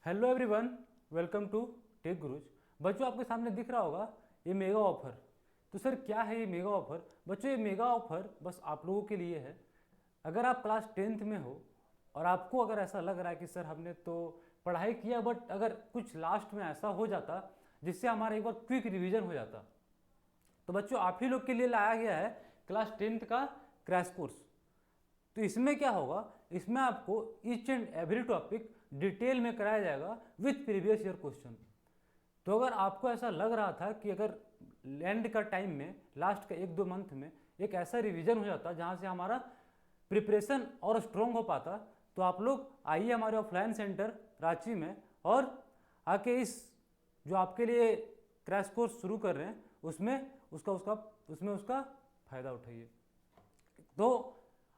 Hello everyone, welcome to tech gurus. बच्चों, आपके सामने दिख रहा होगा ये मेगा ऑफर। तो सर क्या है ये मेगा ऑफर? बच्चों, ये मेगा ऑफर बस आप लोगों के लिए है। अगर आप क्लास 10th में हो और आपको अगर ऐसा लग रहा है कि सर हमने तो पढ़ाई किया बट अगर कुछ लास्ट में ऐसा हो जाता जिससे हमारा एक बार क्विक रिवीजन हो जाता, तो बच्चों आप ही लोग के लिए लाया गया है क्लास 10th का क्रैश कोर्स। तो इसमें क्या होगा, इसमें आपको each and every topic detail में कराया जाएगा विथ प्रीवियस ईयर क्वेश्चन। तो अगर आपको ऐसा लग रहा था कि अगर एंड का टाइम में लास्ट का 1-2 मंथ में एक ऐसा रिवीजन हो जाता जहाँ से हमारा प्रिपरेशन और स्ट्रॉन्ग हो पाता, तो आप लोग आइए हमारे ऑफलाइन सेंटर रांची में और आके इस जो आपके लिए क्रैश कोर्स शुरू कर रहे हैं उसमें उसका फ़ायदा उठाइए। तो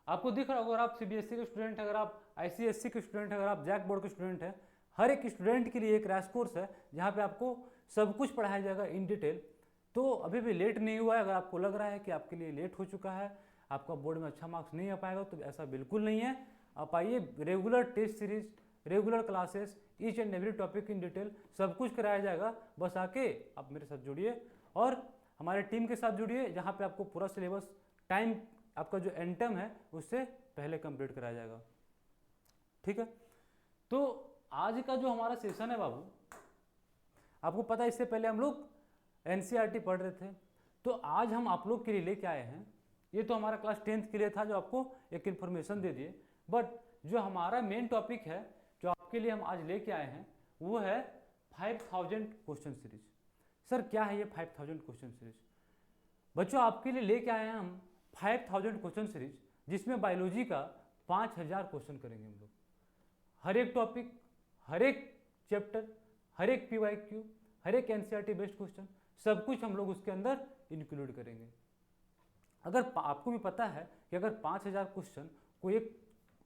आपको दिख रहा होगा, अगर आप सीबीएसई के स्टूडेंट हैं, अगर आप आईसीएसई के स्टूडेंट हैं, अगर आप जैक बोर्ड के स्टूडेंट हैं, हर एक स्टूडेंट के लिए एक क्रैश कोर्स है जहाँ पे आपको सब कुछ पढ़ाया जाएगा इन डिटेल। तो अभी भी लेट नहीं हुआ है। अगर आपको लग रहा है कि आपके लिए लेट हो चुका है, आपका बोर्ड में अच्छा मार्क्स नहीं आ पाएगा, तो ऐसा बिल्कुल नहीं है। आप आइए, regular test series, regular classes, each and every topic in detail सब कुछ कराया जाएगा। बस आके आप मेरे साथ जुड़िए और हमारे टीम के साथ जुड़िए, जहाँ पे आपको पूरा सिलेबस टाइम आपका जो एंड टर्म है उससे पहले कंप्लीट कराया जाएगा। ठीक है, तो आज का जो हमारा सेशन है बाबू, आपको पता है इससे पहले हम लोग एनसीईआरटी पढ़ रहे थे। तो आज हम आप लोग के लिए लेके आए हैं, ये तो हमारा क्लास 10th के लिए था जो आपको एक इन्फॉर्मेशन दे दिए, बट जो हमारा मेन टॉपिक है जो आपके लिए हम आज लेके आए हैं वो है 5000 क्वेश्चन सीरीज। सर क्या है ये 5000 क्वेश्चन सीरीज? बच्चों आपके लिए लेके आए हैं हम 5000 क्वेश्चन सीरीज, जिसमें बायोलॉजी का 5000 क्वेश्चन करेंगे हम लोग। हर एक टॉपिक, हर एक चैप्टर, हर एक पीवाईक्यू, हर एक एनसीईआरटी बेस्ड क्वेश्चन, सब कुछ हम लोग उसके अंदर इंक्लूड करेंगे। अगर आपको भी पता है कि अगर 5000 क्वेश्चन कोई एक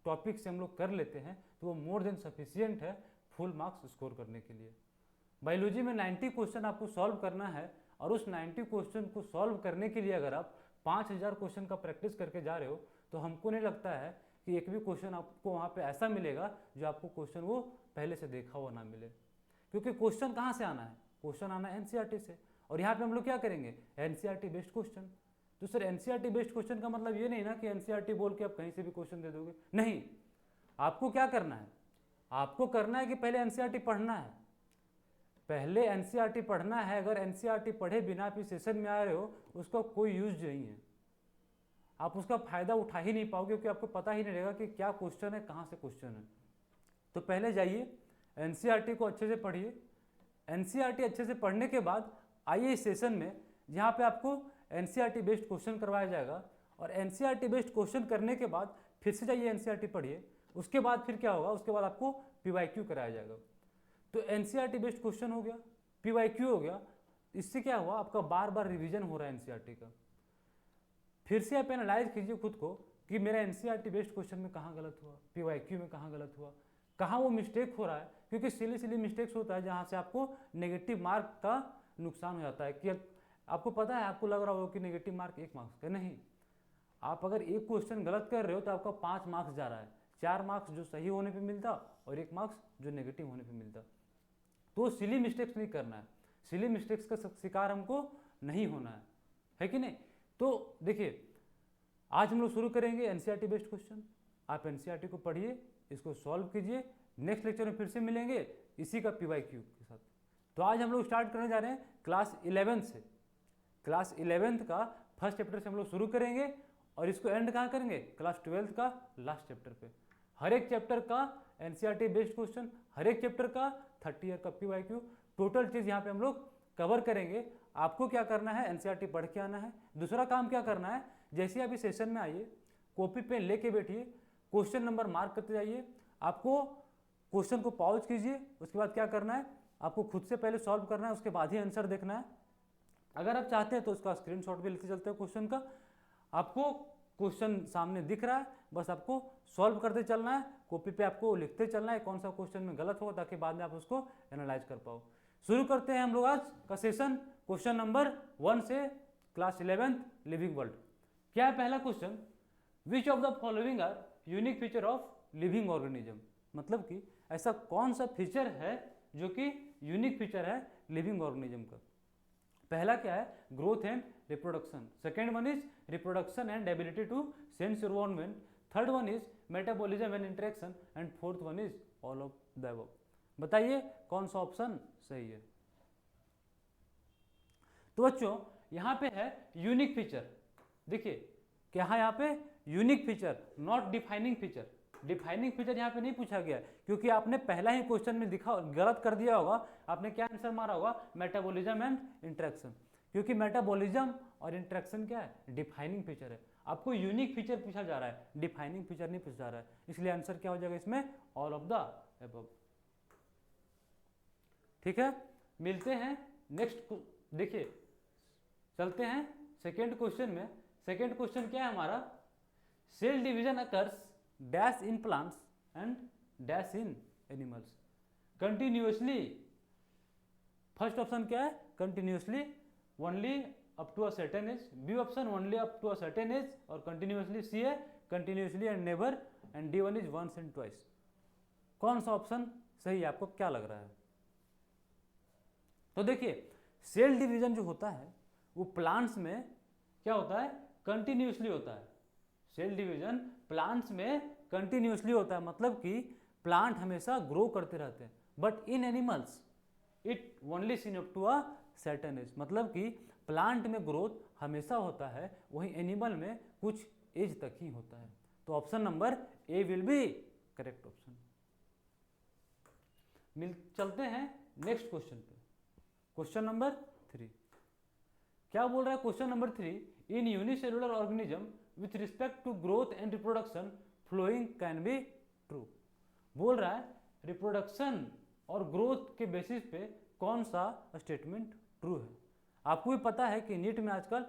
टॉपिक से हम लोग कर लेते हैं तो वो मोर देन सफिशियंट है फुल मार्क्स स्कोर करने के लिए। बायोलॉजी में 90 क्वेश्चन आपको सॉल्व करना है और उस 90 क्वेश्चन को सॉल्व करने के लिए अगर आप 5000 क्वेश्चन का प्रैक्टिस करके जा रहे हो, तो हमको नहीं लगता है कि एक भी क्वेश्चन आपको वहाँ पे ऐसा मिलेगा जो आपको क्वेश्चन वो पहले से देखा हुआ ना मिले। क्योंकि क्वेश्चन कहाँ से आना है? क्वेश्चन आना है एनसीईआरटी से, और यहाँ पे हम लोग क्या करेंगे? NCERT based question. तो सर एनसीईआरटी बेस्ड क्वेश्चन का मतलब ये नहीं ना कि एनसीईआरटी बोल के आप कहीं से भी क्वेश्चन दे दोगे, नहीं। आपको क्या करना है? आपको करना है कि पहले एनसीईआरटी पढ़ना है, पहले एनसीईआरटी पढ़ना है। अगर एनसीईआरटी पढ़े बिना आप इस सेशन में आ रहे हो, उसका कोई यूज नहीं है, आप उसका फायदा उठा ही नहीं पाओगे, क्योंकि आपको पता ही नहीं रहेगा कि क्या क्वेश्चन है, कहाँ से क्वेश्चन है। तो पहले जाइए एनसीईआरटी को अच्छे से पढ़िए। एनसीईआरटी अच्छे से पढ़ने के बाद आइए इस सेशन में, जहाँ पे आपको एनसीईआरटी बेस्ड क्वेश्चन करवाया जाएगा, और एनसीईआरटी बेस्ड क्वेश्चन करने के बाद फिर से जाइए एनसीईआरटी पढ़िए। उसके बाद फिर क्या होगा? उसके बाद आपको पीवाईक्यू कराया जाएगा। तो एनसीईआरटी बेस्ड क्वेश्चन हो गया, पीवाईक्यू हो गया। इससे क्या हुआ? आपका बार बार रिवीजन हो रहा है एनसीईआरटी का। फिर से आप एनालाइज कीजिए खुद को कि मेरा एनसीईआरटी बेस्ड क्वेश्चन में कहाँ गलत हुआ, पीवाईक्यू में कहाँ गलत हुआ, कहाँ वो मिस्टेक हो रहा है। क्योंकि सिली मिस्टेक्स होता है जहाँ से आपको नेगेटिव मार्क का नुकसान हो जाता है। कि आपको पता है, आपको लग रहा होगा कि नेगेटिव मार्क 1 मार्क्स का, नहीं। आप अगर एक क्वेश्चन गलत कर रहे हो तो आपका 5 मार्क्स जा रहा है, 4 मार्क्स जो सही होने पर मिलता और 1 मार्क्स जो नेगेटिव होने पर मिलता। तो सिली मिस्टेक्स नहीं करना है, सिली मिस्टेक्स का शिकार हमको नहीं होना है कि नहीं? तो देखिए, आज हम लोग शुरू करेंगे एनसीईआरटी बेस्ड क्वेश्चन। आप एनसीईआरटी को पढ़िए, इसको सॉल्व कीजिए। नेक्स्ट लेक्चर में फिर से मिलेंगे इसी का पीवाईक्यू के साथ। तो आज हम लोग स्टार्ट करने जा रहे हैं क्लास 11th से। क्लास 11th का फर्स्ट चैप्टर से हम लोग शुरू करेंगे और इसको एंड कहाँ करेंगे? क्लास 12th का लास्ट चैप्टर पे। हर एक चैप्टर का एनसीईआरटी बेस्ड क्वेश्चन, हर एक चैप्टर का 30 ईयर का पीवाईक्यू, टोटल चीज़ यहाँ पे हम लोग कवर करेंगे। आपको क्या करना है? एनसीईआरटी पढ़ के आना है। दूसरा काम क्या करना है? जैसे आप इस सेशन में आइए, कॉपी पेन लेके बैठिए, क्वेश्चन नंबर मार्क करते जाइए। आपको क्वेश्चन को पॉज कीजिए, उसके बाद क्या करना है? आपको खुद से पहले सॉल्व करना है, उसके बाद ही आंसर देखना है। अगर आप चाहते हैं तो उसका स्क्रीनशॉट भी लेते चलते हैं क्वेश्चन का। आपको क्वेश्चन सामने दिख रहा है, बस आपको सॉल्व करते चलना है, कॉपी पे आपको लिखते चलना है कौन सा क्वेश्चन में गलत हो, ताकि बाद में आप उसको एनालाइज कर पाओ। शुरू करते हैं हम लोग आज का सेशन क्वेश्चन नंबर 1 से, क्लास 11th लिविंग वर्ल्ड। क्या है पहला question? Which of the following are unique feature of living organism. मतलब कि ऐसा कौन सा फीचर है जो कि यूनिक फीचर है लिविंग ऑर्गेनिज्म का। पहला क्या है, growth and reproduction. Second one is reproduction and ability to sense environment. Third one is metabolism and interaction and fourth one is all of the above. बताइए कौन सा ऑप्शन सही है। तो बच्चों यहाँ पे है यूनिक फीचर। देखिए क्या है यहाँ पे, unique feature, not defining feature. Defining feature यहाँ पे नहीं पूछा गया क्योंकि आपने पहला ही क्वेश्चन में दिखा गलत कर दिया होगा। आपने क्या आंसर मारा होगा, मेटाबॉलिज्म एंड इंटरेक्शन, क्योंकि मेटाबॉलिज्म और इंटरेक्शन क्या है, डिफाइनिंग फीचर है। आपको यूनिक फीचर पूछा जा रहा है, डिफाइनिंग फीचर नहीं पूछा जा रहा है, इसलिए आंसर क्या हो जाएगा इसमें, ऑल ऑफ द अबव। ठीक है, मिलते हैं नेक्स्ट। देखिए चलते हैं सेकेंड क्वेश्चन में। सेकेंड क्वेश्चन क्या है हमारा, cell division occurs dash in plants and dash in animals continuously. First option क्या है, continuously only up to a certain age, B option only up to a certain age, और continuously C है continuously and never, and D one is once and twice. कौन सा option सही है, आपको क्या लग रहा है। तो देखिए सेल डिवीजन जो होता है वो प्लांट्स में क्या होता है, कंटिन्यूअसली होता है। सेल डिवीजन प्लांट्स में कंटिन्यूअसली होता है, मतलब कि प्लांट हमेशा ग्रो करते रहते हैं। But in animals it only seen up to a certain age, मतलब कि प्लांट में ग्रोथ हमेशा होता है, वहीं एनिमल में कुछ एज तक ही होता है। तो option number A will be correct option. चलते हैं नेक्स्ट क्वेश्चन पे। क्वेश्चन नंबर 3 क्या बोल रहा है, question number 3, in unicellular organism with respect to growth and reproduction following can be true. बोल रहा है रिप्रोडक्शन और ग्रोथ के बेसिस पे कौन सा स्टेटमेंट ट्रू है। आपको भी पता है कि नीट में आजकल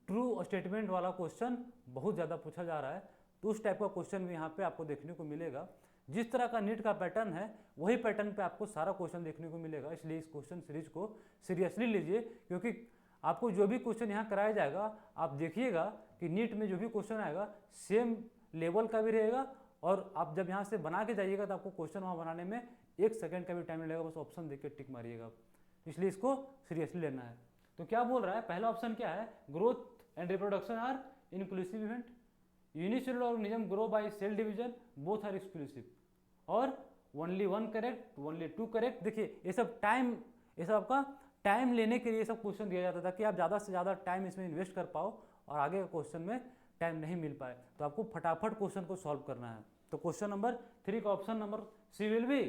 ट्रू स्टेटमेंट वाला क्वेश्चन बहुत ज़्यादा पूछा जा रहा है, तो उस टाइप का क्वेश्चन भी यहाँ पे आपको देखने को मिलेगा। जिस तरह का नीट का पैटर्न है वही पैटर्न पे आपको सारा क्वेश्चन देखने को मिलेगा, इसलिए इस क्वेश्चन सीरीज को सीरियसली लीजिए, क्योंकि आपको जो भी क्वेश्चन यहाँ कराया जाएगा आप देखिएगा कि नीट में जो भी क्वेश्चन आएगा सेम लेवल का भी रहेगा, और आप जब यहाँ से बना के जाइएगा तो आपको क्वेश्चन वहाँ बनाने में 1 सेकंड का भी टाइम लगेगा, बस ऑप्शन देख के टिक मारिएगा, इसलिए इसको सीरियसली लेना है। तो क्या बोल रहा है, पहला ऑप्शन क्या है, growth and reproduction are inclusive event, unicellular organism grow by cell division both are exclusive, और ओनली 1 करेक्ट, ओनली 2 करेक्ट। देखिए ये सब आपका टाइम लेने के लिए सब क्वेश्चन दिया जाता था कि आप ज़्यादा से ज़्यादा टाइम इसमें इन्वेस्ट कर पाओ, और आगे के क्वेश्चन में टाइम नहीं मिल पाए, तो आपको फटाफट क्वेश्चन को सॉल्व करना है। तो क्वेश्चन नंबर 3 का option number C will be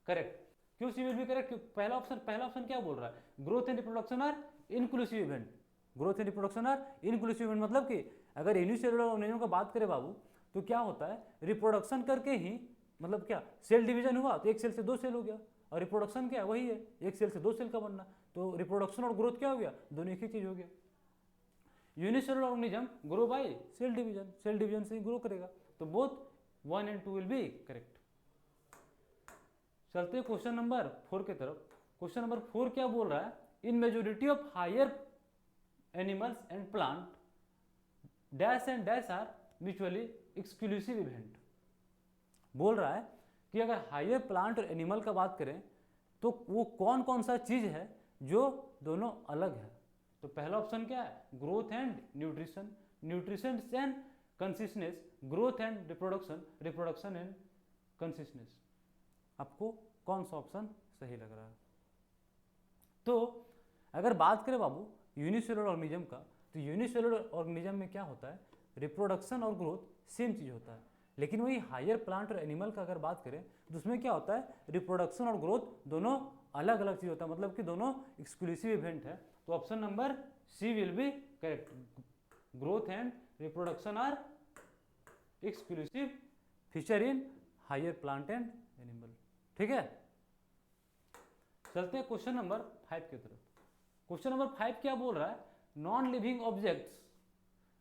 correct. क्यों सी विल बी करेक्ट, पहला ऑप्शन क्या बोल रहा है, growth and reproduction are inclusive event. Growth and reproduction are inclusive event मतलब कि अगर यूनिसेलुलर ऑर्गेनिज्म का बात करें बाबू, तो क्या होता है, रिप्रोडक्शन करके ही, मतलब क्या, सेल डिवीजन हुआ तो एक सेल से 2 सेल हो गया, और रिप्रोडक्शन क्या है, वही है एक सेल से 2 सेल का बनना, तो रिप्रोडक्शन और ग्रोथ क्या हो गया, दोनों एक ही चीज हो गया। Unicellular organism grow by cell division, cell division से ही ग्रो करेगा, तो both 1 and 2 will be correct. चलते हैं क्वेश्चन नंबर 4 की तरफ। क्वेश्चन नंबर 4 क्या बोल रहा है, in majority of higher animals and plant dash and dash are mutually exclusive event. बोल रहा है कि अगर हायर प्लांट और एनिमल का बात करें तो वो कौन कौन सा चीज है जो दोनों अलग है। तो पहला ऑप्शन क्या है, growth and nutrition, nutrition and consistence, growth and reproduction, reproduction and consistence. आपको कौन सा ऑप्शन सही लग रहा है। तो अगर बात करें बाबू यूनिसेलुलर ऑर्गेनिज्म का, तो यूनिसेलुलर ऑर्गेनिज्म में क्या होता है, रिप्रोडक्शन और ग्रोथ सेम चीज होता है, लेकिन वही हायर प्लांट और एनिमल का अगर बात करें तो उसमें क्या होता है, रिप्रोडक्शन और ग्रोथ दोनों अलग अलग चीज होता है, मतलब कि दोनों एक्सक्लूसिव इवेंट है। तो option number C will be correct, growth and reproduction are exclusive feature in higher plant and animal. ठीक है, चलते हैं क्वेश्चन नंबर 5 की तरफ। क्वेश्चन नंबर 5 क्या बोल रहा है, non living objects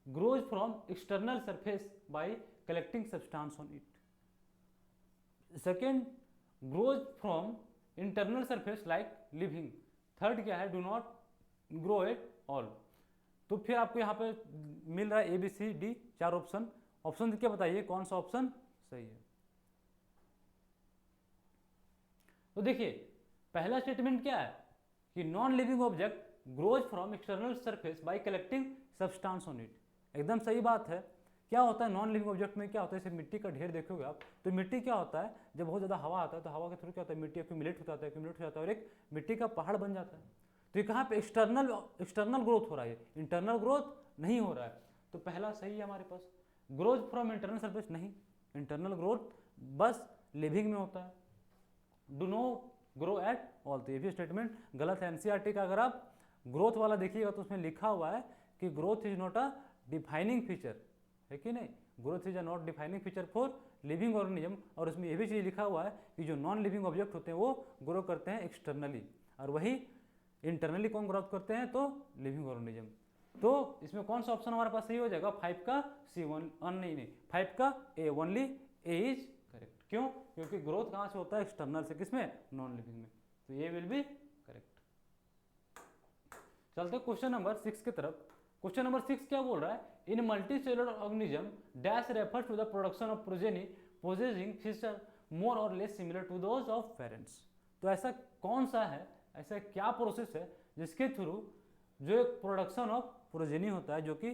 grows from external surface by collecting substance on it. Second, grows from internal surface like living. Third क्या है, do not grow at all. तो फिर आपको यहाँ पे मिल रहा है A B C D 4 option. Option क्या बताइए कौन सा ऑप्शन सही है। तो देखिए पहला स्टेटमेंट क्या है कि non living object grows from external surface by collecting substance on it. एकदम सही बात है। क्या होता है नॉन लिविंग ऑब्जेक्ट में, क्या होता है, जैसे मिट्टी का ढेर देखोगे आप, तो मिट्टी क्या होता है, जब बहुत ज़्यादा हवा आता है तो हवा के थ्रू क्या होता है, मिट्टी एक्यूमुलेट हो जाता है, एक्यूमुलेट हो जाता है और एक मिट्टी का पहाड़ बन जाता है। तो ये कहाँ पे एक्सटर्नल ग्रोथ हो रहा है, इंटरनल ग्रोथ नहीं हो रहा है। तो पहला सही है हमारे पास। ग्रोथ फ्रॉम इंटरनल सरफेस नहीं, इंटरनल ग्रोथ बस लिविंग में होता है। Do know grow at all, तो ये भी स्टेटमेंट गलत है। एनसीईआरटी का अगर आप ग्रोथ वाला देखिएगा तो उसमें लिखा हुआ है कि growth is not a defining feature, है कि नहीं, growth is a not defining feature for living organism. और उसमें यह भी चीज़ लिखा हुआ है कि जो नॉन लिविंग ऑब्जेक्ट होते हैं वो ग्रो करते हैं एक्सटर्नली, और वही इंटरनली कौन ग्रोथ करते हैं, तो लिविंग ऑर्गेनिज्म। तो इसमें कौन सा ऑप्शन हमारे पास सही हो जाएगा, 5 का सी, वन नहीं 5 का ए, ओनली ए इज करेक्ट। क्यों, क्योंकि ग्रोथ कहाँ से होता है, एक्सटर्नल से, किसमें, नॉन लिविंग में, तो ये विल बी करेक्ट। चलते क्वेश्चन नंबर 6 की तरफ। क्वेश्चन नंबर 6 क्या बोल रहा है, in multicellular organism dash refers to the production of progeny possessing feature more or less similar to those of parents. तो ऐसा कौन सा है, ऐसा क्या प्रोसेस है जिसके थ्रू जो एक प्रोडक्शन ऑफ प्रोजेनी होता है जो कि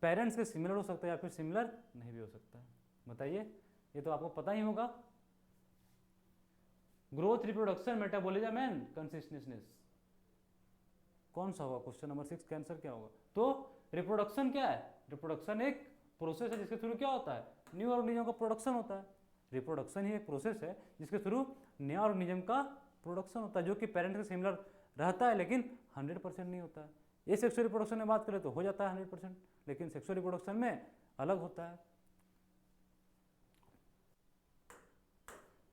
पेरेंट्स के सिमिलर हो सकता है या फिर सिमिलर नहीं भी हो सकता है, बताइए। ये तो आपको पता ही होगा, ग्रोथ, रिप्रोडक्शन, मेटाबॉलिज्म एंड कंसिस्टेंटनेस। कौन सा होगा क्वेश्चन नंबर 6 का आंसर क्या होगा, तो रिप्रोडक्शन क्या है, रिप्रोडक्शन एक प्रोसेस है जिसके थ्रू क्या होता है, न्यू ऑर्गेनिज्म का प्रोडक्शन होता है। रिप्रोडक्शन ही एक प्रोसेस है जिसके थ्रू नया ऑर्गेनिज्म का प्रोडक्शन होता है जो कि पेरेंट से सिमिलर रहता है लेकिन 100% नहीं होता है। ये सेक्सुअल रिप्रोडक्शन में बात करें तो हो जाता है 100%, लेकिन सेक्सुअल रिप्रोडक्शन में अलग होता है।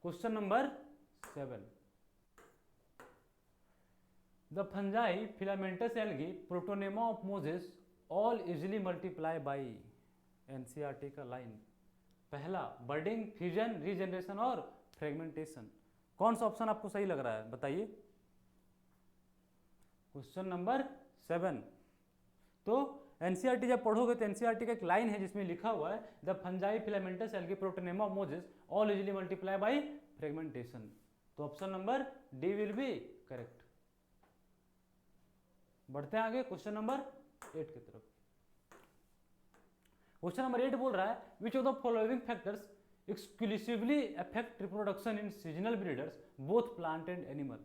Question number 7, the fungi filamentous algae protonema of mosses all easily multiply by. NCERT का लाइन पहला बर्डिंग, फ्यूजन, रीजनरेशन और फ्रेगमेंटेशन। कौन सा ऑप्शन आपको सही लग रहा है, बताइए। क्वेश्चन नंबर 7, तो एनसीईआरटी जब पढ़ोगे तो एनसीईआरटी का एक लाइन है जिसमें लिखा हुआ है the fungi filamentous algae protonema of mosses all easily multiply by fragmentation. तो option number D will be correct. बढ़ते हैं आगे क्वेश्चन नंबर 8 की तरफ। क्वेश्चन नंबर 8 बोल रहा है which of the following factors exclusively affect reproduction in seasonal breeders both plant and animal.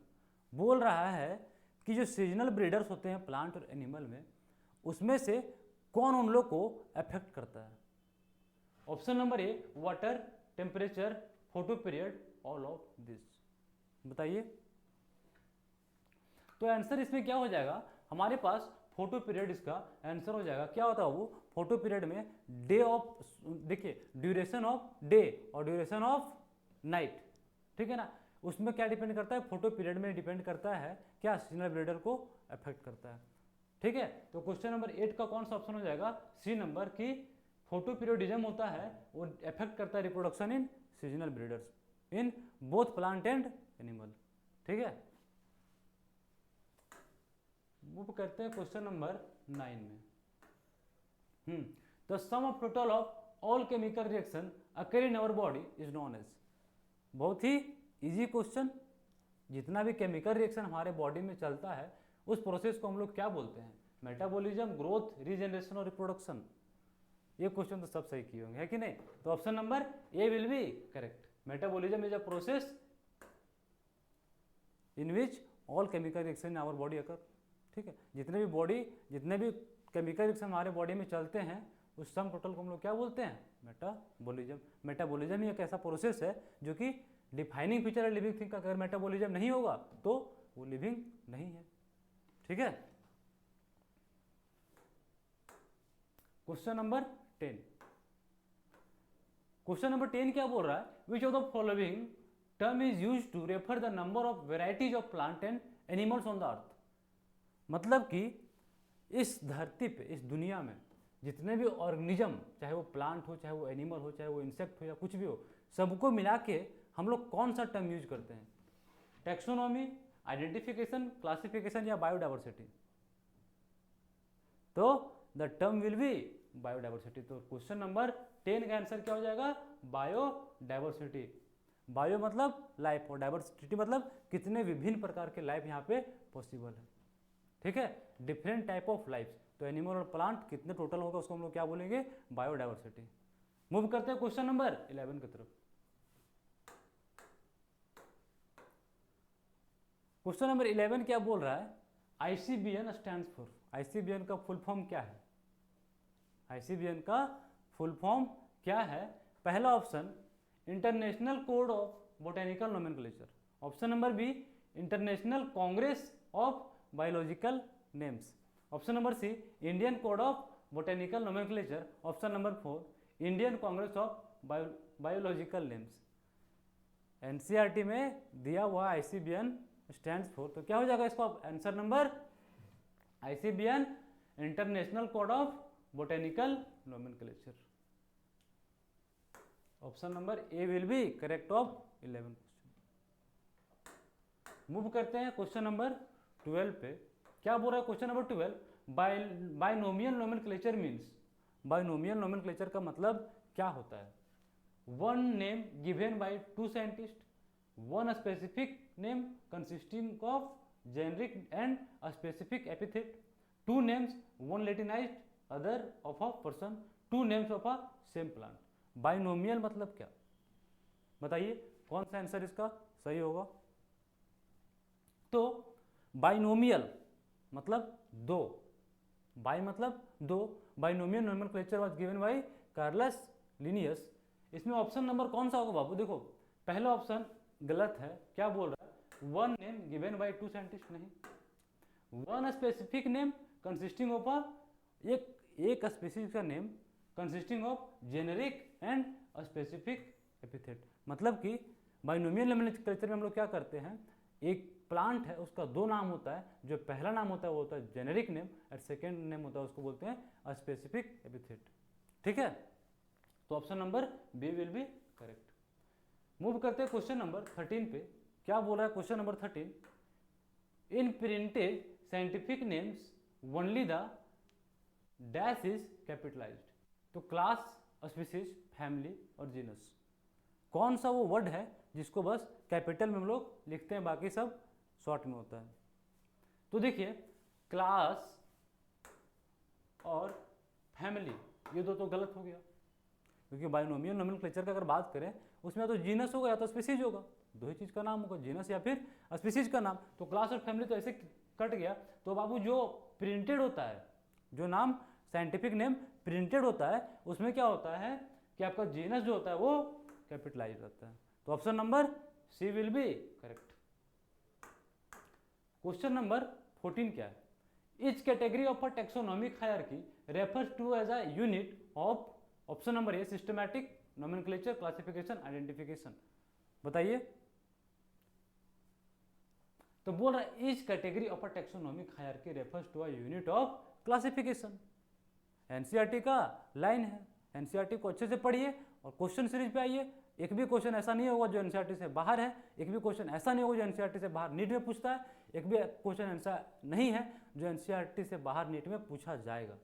बोल रहा है कि जो सीजनल ब्रीडर्स होते हैं प्लांट और एनिमल में, उसमें से कौन उन लोग को अफेक्ट करता है। Option number A water, temperature, photo period, all of this, बताइए। तो आंसर इसमें क्या हो जाएगा, हमारे पास फोटो पीरियड इसका आंसर हो जाएगा। क्या होता है वो फोटो पीरियड में डे ऑफ, देखिए ड्यूरेशन ऑफ डे और ड्यूरेशन ऑफ नाइट, ठीक है ना, उसमें क्या डिपेंड करता है, फोटो पीरियड में डिपेंड करता है, क्या सीजनल ब्रीडर को अफेक्ट करता है, ठीक है। तो क्वेश्चन नंबर 8 का कौन सा ऑप्शन हो जाएगा, सी नंबर की फोटो पीरियडिज्म होता है वो अफेक्ट करता है reproduction in seasonal breeders in both plant and animal, ठीक है। मूव करते हैं क्वेश्चन नंबर 9 में। The sum of total of all chemical reaction occur in our body is known as. बहुत ही इजी क्वेश्चन, जितना भी केमिकल रिएक्शन हमारे बॉडी में चलता है उस प्रोसेस को हम लोग क्या बोलते हैं, मेटाबॉलिज्म, ग्रोथ, रीजनरेशन और रिप्रोडक्शन। ये क्वेश्चन तो सब सही किए होंगे, है कि नहीं। तो option number A will be correct. Metabolism is a process in which all chemical reaction in our body occur, ठीक है। जितने भी केमिकल रिएक्शन हमारे बॉडी में चलते हैं उस सम टोटल को हम लोग क्या बोलते हैं, मेटाबॉलिज्म। मेटाबॉलिज्म ही एक ऐसा प्रोसेस है जो कि डिफाइनिंग फीचर है लिविंग थिंग का। अगर मेटाबॉलिज्म नहीं होगा तो वो लिविंग नहीं है, ठीक है। क्वेश्चन नंबर 10, क्वेश्चन नंबर 10 क्या बोल रहा है, which of the following term is used to refer the number of varieties of plant and animals on the earth. मतलब कि इस धरती पे, इस दुनिया में जितने भी ऑर्गेनिज्म, चाहे वो प्लांट हो, चाहे वो एनिमल हो, चाहे वो इंसेक्ट हो या कुछ भी हो, सबको मिला के हम लोग कौन सा टर्म यूज करते हैं, टेक्सोनॉमी, आइडेंटिफिकेशन, क्लासिफिकेशन या बायोडाइवर्सिटी। तो the term will be biodiversity. तो क्वेश्चन नंबर 10 का आंसर क्या हो जाएगा, बायोडाइवर्सिटी। बायो मतलब लाइफ और डाइवर्सिटी मतलब कितने विभिन्न प्रकार के लाइफ यहाँ पे पॉसिबल है। ठीक है, डिफरेंट टाइप ऑफ लाइफ, तो एनिमल और प्लांट कितने टोटल होगा उसको हम लोग क्या बोलेंगे, बायोडाइवर्सिटी। मूव करते हैं क्वेश्चन नंबर 11 की तरफ। क्वेश्चन नंबर 11 क्या बोल रहा है, आईसीबीएन स्टैंड्स फॉर, आईसीबीएन का फुल फॉर्म क्या है, आईसीबीएन का फुल फॉर्म क्या है। पहला option International Code of Botanical Nomenclature, option number B International Congress of Biological Names, option number C Indian Code of Botanical Nomenclature, option number 4 Indian Congress of Biological Names. NCERT में दिया हुआ ICBN stands for, तो क्या हो जाएगा इसका answer number, ICBN international Code of Botanical Nomenclature, option number A will be correct of 11 question. Move करते हैं क्वेश्चन नंबर 12 पे। क्या बोल रहा है question number 12, binomial nomenclature means, binomial nomenclature का मतलब क्या होता है। One name given by two scientist, one specific name consisting of generic and specific epithet, two names one Latinized other of a person, two names of a same plant. Binomial मतलब क्या, बताइए कौन सा आंसर इसका सही होगा। तो binomial मतलब दो, बाई मतलब दो, binomial nomenclature was given by Carolus Linnaeus. इसमें ऑप्शन नंबर कौन सा होगा बाबू, देखो पहला ऑप्शन गलत है, क्या बोल रहा है, one name given by two scientist, नहीं, one specific name consisting of a, एक स्पीसीज का name consisting of generic and specific epithet. मतलब कि बाइनोमियल नोमेनक्लेचर में हम लोग क्या करते हैं, एक प्लांट है उसका दो नाम होता है, जो पहला नाम होता है वो होता है जेनेरिक नेम और सेकेंड नेम होता है उसको बोलते हैं स्पेसिफिक एपिथेट। ठीक है, तो option number B will be correct. Move करते हैं क्वेश्चन नंबर 13 पे। क्या बोल रहा है question number 13, in printed scientific names only the dash is capitalised. तो क्लास, स्पीसीज, फैमिली और जीनस, कौन सा वो वर्ड है जिसको बस कैपिटल में हम लोग लिखते हैं, बाकी सब शॉर्ट में होता है। तो देखिए क्लास और फैमिली ये दो तो गलत हो गया, क्योंकि बाइनोमियल नोमेनक्लेचर का अगर बात करें उसमें तो जीनस होगा या तो स्पीसीज होगा, दो ही चीज़ का नाम होगा, जीनस या फिर स्पीसीज का नाम। तो क्लास और फैमिली तो ऐसे कट गया। तो बाबू जो प्रिंटेड होता है, जो नाम साइंटिफिक नेम प्रिंटेड होता है उसमें क्या होता है कि आपका जीनस जो होता है वो कैपिटलाइज रहता है। तो option number C will be correct. Question number 14 क्या है, each category of a taxonomic hierarchy refers to as a unit of, option number A systematic, nomenclature, classification, identification. बताइए, तो बोल रहा है each category of a taxonomic hierarchy refers to a unit of classification. NCERT का line है, NCERT को अच्छे से पढ़िए और क्वेश्चन सीरीज पे आइए। एक भी क्वेश्चन ऐसा नहीं होगा जो एनसीईआरटी से बाहर है, एक भी क्वेश्चन ऐसा नहीं होगा जो एनसीईआरटी से बाहर नीट में पूछता है, एक भी क्वेश्चन ऐसा नहीं है जो एनसीईआरटी से बाहर नीट में पूछा जाएगा।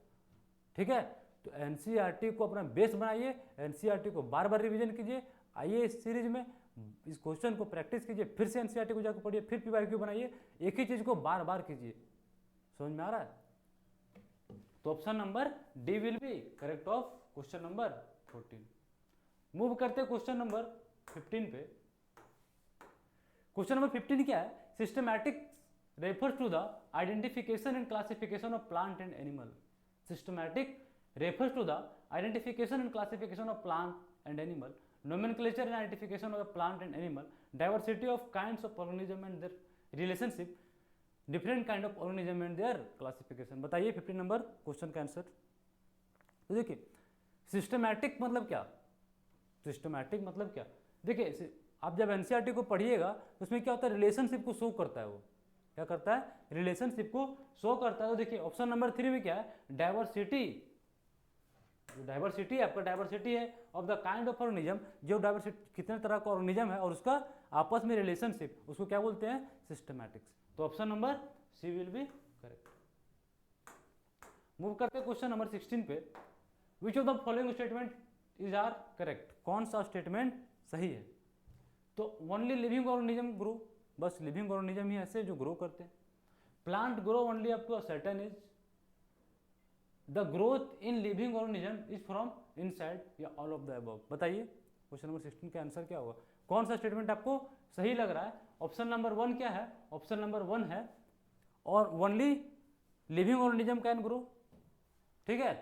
ठीक है, तो एनसीईआरटी को अपना बेस बनाइए, एनसीईआरटी को बार बार रिवीजन कीजिए, आइए इस सीरीज में इस क्वेश्चन को प्रैक्टिस कीजिए, फिर से एनसीईआरटी को जाकर पढ़िए, फिर पीवाईक्यू बनाइए, एक ही चीज को बार बार कीजिए। समझ में आ रहा है? तो option number D will be correct of question number 14। Move करते हैं क्वेश्चन नंबर 15 पे। क्वेश्चन नंबर 15 क्या है, systematic refers to the identification and classification of plant and animal. Systematic refers to the identification and classification of plant and animal, nomenclature and identification of the plant and animal, diversity of kinds of organism and their relationship, different kind of organism and their classification। बताइए 15 number question का answer. तो देखिए systematic मतलब क्या, systematic मतलब क्या, देखिए आप जब एनसीईआरटी को पढ़िएगा तो उसमें क्या होता है, रिलेशनशिप को शो करता है, वो क्या करता है, रिलेशनशिप को शो करता है। तो देखिए ऑप्शन नंबर 3 में क्या है, डाइवर्सिटी, डाइवर्सिटी आपका डाइवर्सिटी है of the kind of organism, जो डाइवर्सिटी कितने तरह का ऑर्गेनिज्म है और उसका आपस में रिलेशनशिप, उसको क्या बोलते हैं, सिस्टमैटिक्स। तो option number C will be correct. Move करते हैं क्वेश्चन नंबर 16 पे। Which of the following statement is are correct, कौन सा स्टेटमेंट सही है। तो ओनली लिविंग ऑर्गेनिज्म ग्रो, बस लिविंग ऑर्गेनिज्म ही ऐसे जो ग्रो करते हैं। Plant grow only up to a certain age, the growth in living organism is from inside, या ऑल ऑफ द अबव। बताइए क्वेश्चन नंबर 16 का आंसर क्या होगा, कौन सा स्टेटमेंट आपको सही लग रहा है? ऑप्शन नंबर 1 क्या है? ऑप्शन नंबर 1 है और only living organism can grow, ठीक है।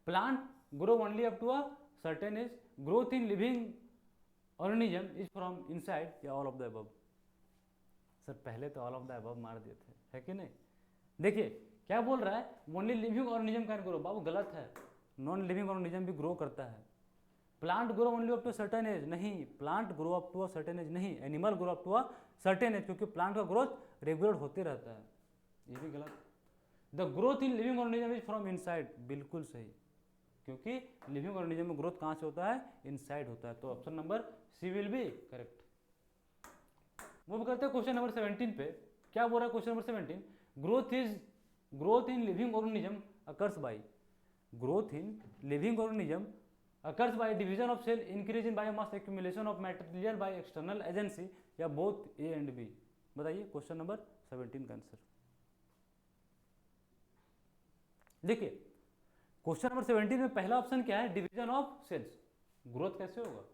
Plant grow only up to a certain age, growth in living organism is from inside, या all of the above. Sir पहले तो ऑल ऑफ द अबव मार दिए थे, है कि नहीं? देखिए क्या बोल रहा है, only living organism can grow, बाबू गलत है, नॉन लिविंग ऑर्गेनिज्म भी ग्रो करता है। Plant grow only up to certain age, नहीं, plant grow up to a certain age नहीं, animal grow up to a certain age, क्योंकि प्लांट का ग्रोथ रेगुलर होते रहता है, ये भी गलत। The growth in living organism is from inside, बिल्कुल सही, क्योंकि लिविंग ऑर्गेनिज्म में ग्रोथ कहाँ से होता है? इनसाइड होता है, तो option number C will be correct. Move करते हैं क्वेश्चन नंबर 17 पे। क्या बोल रहा है question number 17? Growth in living organism occurs by, growth in living organism occurs by division of cell, increase in biomass, accumulation of material by external agency, या both A and B। बताइए question number 17 का answer. देखिए question number 17 में पहला option क्या है? Division of sales. Growth कैसे होगा?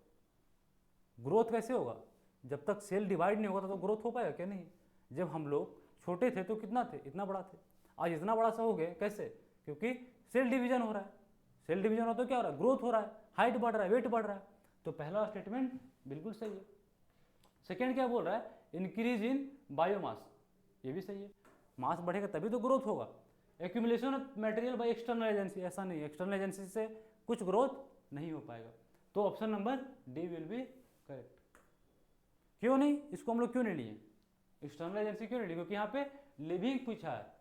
ग्रोथ कैसे होगा? जब तक सेल डिवाइड नहीं होगा तो ग्रोथ हो पाएगा क्या? नहीं। जब हम लोग छोटे थे तो कितना थे? इतना बड़ा थे, आज इतना बड़ा सा हो गए, कैसे? क्योंकि सेल डिवीजन हो रहा है, सेल डिवीजन हो तो क्या हो रहा है? ग्रोथ हो रहा है, हाइट बढ़ रहा है, वेट बढ़ रहा है, तो पहला स्टेटमेंट बिल्कुल सही है। सेकेंड क्या बोल रहा है? इंक्रीज इन बायोमास, ये भी सही है, मास बढ़ेगा तभी तो ग्रोथ होगा। Accumulation of material by external agency, ऐसा नहीं, एक्सटर्नल एजेंसी से कुछ ग्रोथ नहीं हो पाएगा, तो option number D will be correct. क्यों नहीं? इसको हम लोग क्यों नहीं लिए? एक्सटर्नल एजेंसी क्यों नहीं लिए? क्योंकि यहाँ पे लिविंग पूछा है,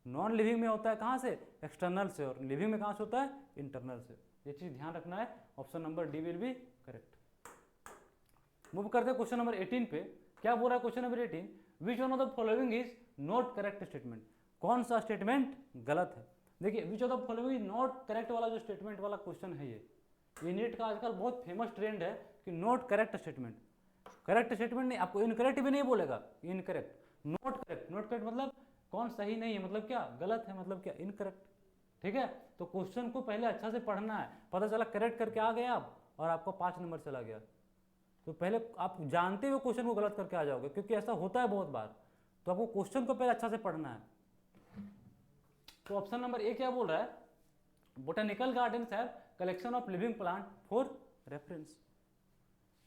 नॉन लिविंग में होता है कहाँ से? एक्सटर्नल से, और लिविंग में कहाँ से होता है? इंटरनल से, ये चीज ध्यान रखना है, option number D will be correct. Move करते हैं क्वेश्चन नंबर 18 पे। क्या बोल रहा है question number 18? Which one of the following is not correct statement, कौन सा स्टेटमेंट गलत है? देखिए विच of the following is not correct वाला जो स्टेटमेंट वाला क्वेश्चन है, ये नीट का आजकल बहुत फेमस ट्रेंड है कि not correct statement. Correct statement नहीं, आपको इनकरेक्ट भी नहीं बोलेगा, incorrect, not correct. Not correct मतलब कौन सही नहीं है, मतलब क्या? गलत है, मतलब क्या? इनकरेक्ट, ठीक है। तो क्वेश्चन को पहले अच्छा से पढ़ना है, पता चला करेक्ट करके आ गए आप और आपको 5 नंबर चला गया, तो पहले आप जानते हुए क्वेश्चन को गलत करके आ जाओगे, क्योंकि ऐसा होता है बहुत बार, तो आपको क्वेश्चन को पहले अच्छा से पढ़ना है। तो ऑप्शन नंबर ए क्या बोल रहा है? Botanical gardens have collection of living plant for reference.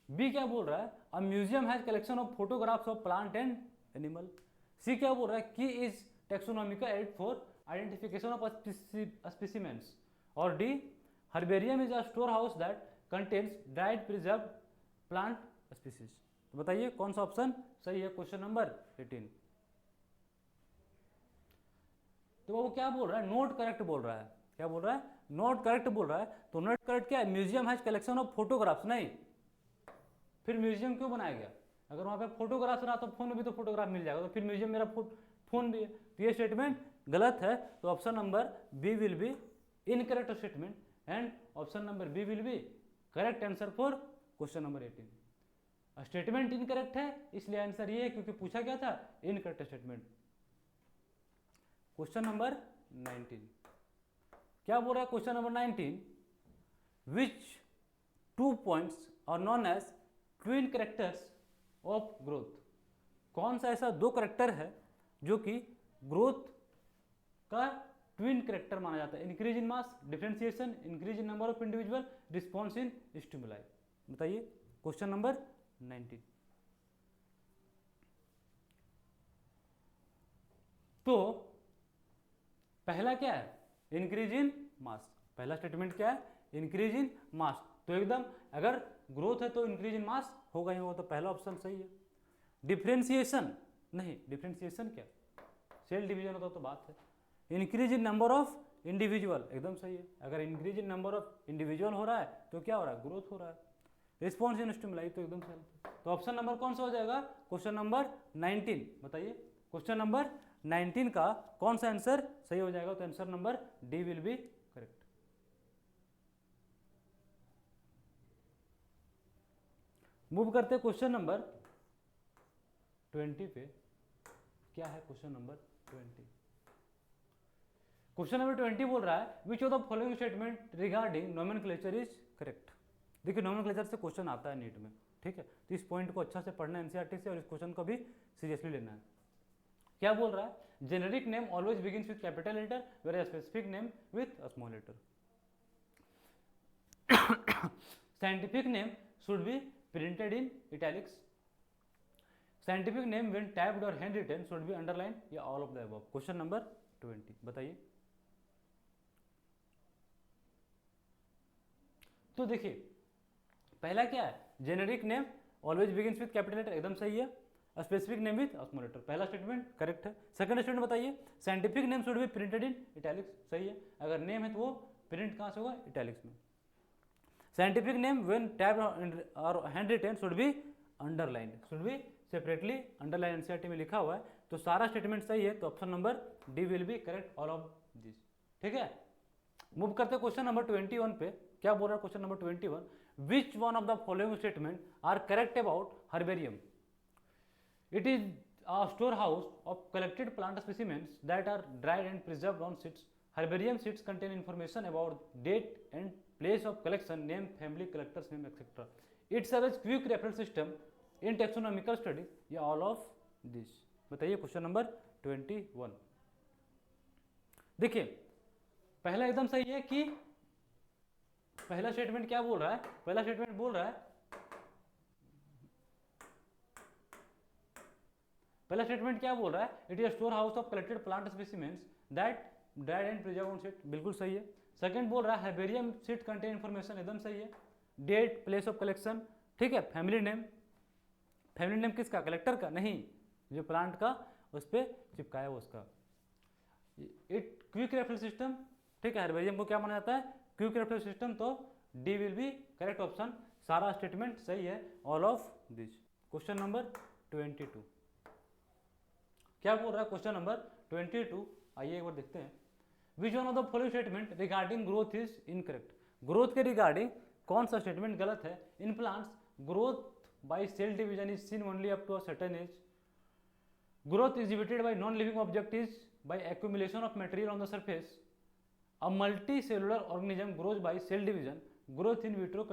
B क्या बोल रहा है? A museum has collection of photographs of plant and animal. C क्या बोल रहा है? Key is taxonomical aid for identification of specimens. और D, herbarium is a store house that contains dried preserve plant species. तो बताइए कौन सा option सही है क्वेश्चन नंबर 18? तो वो क्या बोल रहा है? नॉट करेक्ट बोल रहा है। क्या बोल रहा है? नॉट करेक्ट बोल रहा है। तो नॉट करेक्ट क्या है? Museum has collection of photographs, नहीं, फिर म्यूजियम क्यों बनाया गया? अगर वहां पे फोटोग्राफ्स रहा तो फोन में भी तो फोटोग्राफ मिल जाएगा, तो फिर म्यूजियम मेरा फोन भी है, तो ये स्टेटमेंट गलत है। तो option number B will be incorrect statement, and option number B will be correct answer for question number 18। Statement incorrect है इसलिए आंसर ये है, क्योंकि पूछा क्या था? Incorrect statement. क्वेश्चन नंबर 19 क्या बोल रहा है? Question number 19, which 2 points are known as twin characters of growth. कौन सा ऐसा 2 कैरेक्टर है जो कि ग्रोथ का ट्विन कैरेक्टर माना जाता है? Increase in mass, differentiation, increase in number of individual, response in stimuli. बताइए क्वेश्चन नंबर 19। तो पहला क्या है? इंक्रीज इन मास। पहला स्टेटमेंट क्या है? इंक्रीज इन मास। तो एकदम अगर ग्रोथ है तो इंक्रीज इन मास होगा ही होगा, तो पहला ऑप्शन सही है। डिफरेंशिएशन नहीं, डिफरेंशिएशन क्या? सेल डिवीजन होता तो बात है। Increase in number of individual एकदम सही है। अगर increase in number of individual हो रहा है तो क्या हो रहा है? ग्रोथ हो रहा है। रिस्पॉन्स इन स्टिमुलाई तो एकदम सही। तो ऑप्शन नंबर कौन सा हो जाएगा? Question number 19। बताइए क्वेश्चन नंबर 19 का कौन सा आंसर सही हो जाएगा? तो answer number D will be correct. Move करते हैं क्वेश्चन नंबर 20 पे। क्या है क्वेश्चन नंबर 20? क्वेश्चन नंबर 20 बोल रहा है which of the following statement regarding nomenclature is correct. देखिए नोमेनक्लेचर से क्वेश्चन आता है नीट में, ठीक है, तो इस पॉइंट को अच्छा से पढ़ना है एनसीईआरटी से और इस क्वेश्चन को भी सीरियसली लेना है। क्या बोल रहा है? Generic name always begins with capital letter where specific name with small letter. Scientific name should be printed in italics. Scientific name when typed और hand written should be underline या all of the above. Question number 20 बताइए। तो देखिए पहला क्या है, generic name always begins with capital letter, एकदम सही है। Specific name with small letter, पहला स्टेटमेंट करेक्ट है। सेकंड स्टेटमेंट बताइए, scientific name should be printed in italics, सही है। अगर नेम है तो वो प्रिंट कहां से होगा? इटैलिक्स में। साइंटिफिक नेम व्हेन टाइप्ड और hand written should be underlined, should be separately underline, NCERT में लिखा हुआ है। तो सारा स्टेटमेंट सही है, तो option number D will be correct, all of this, ठीक है। मूव करते हैं क्वेश्चन नंबर 21 पे। क्या बोल रहा है question number 21? Which one of the following statement are correct about herbarium? It is a storehouse of collected plant specimens that are dried and preserved on sheets. Herbarium sheets contain information about date and place of collection, name, family, collector's name, etc. It serves quick reference system in taxonomical studies. या all of this? बताइए question number 21। देखिए पहला एकदम सही है कि पहला statement क्या बोल रहा है? पहला स्टेटमेंट बोल रहा है, पहला स्टेटमेंट क्या बोल रहा है? It is store house of collected plant specimens that dried and preserved on sheet, बिल्कुल सही है। सेकंड बोल रहा है हर्बेरियम शीट कंटेन इंफॉर्मेशन, एकदम सही है। डेट, प्लेस ऑफ कलेक्शन, ठीक है। फैमिली नेम, फैमिली नेम किसका? कलेक्टर का नहीं, जो प्लांट का उस पर चिपकाया उसका। इट क्विक रेफरेंस सिस्टम, ठीक है। हर्बेरियम को क्या माना जाता है? क्विक रेफरेंस सिस्टम, तो D will be correct option. सारा स्टेटमेंट सही है, all of this. Question number 22 क्या बोल रहा है? क्वेश्चन नंबर 22 आइए एक बार देखते हैं। Which one of the following statement regarding growth is incorrect? Growth के रिगार्डिंग कौन सा स्टेटमेंट गलत है? In plants growth by cell division is seen only up to a certain age. Growth exhibited by non living object is by accumulation of material on the surface. A multicellular organism grows by cell division. Growth in vitro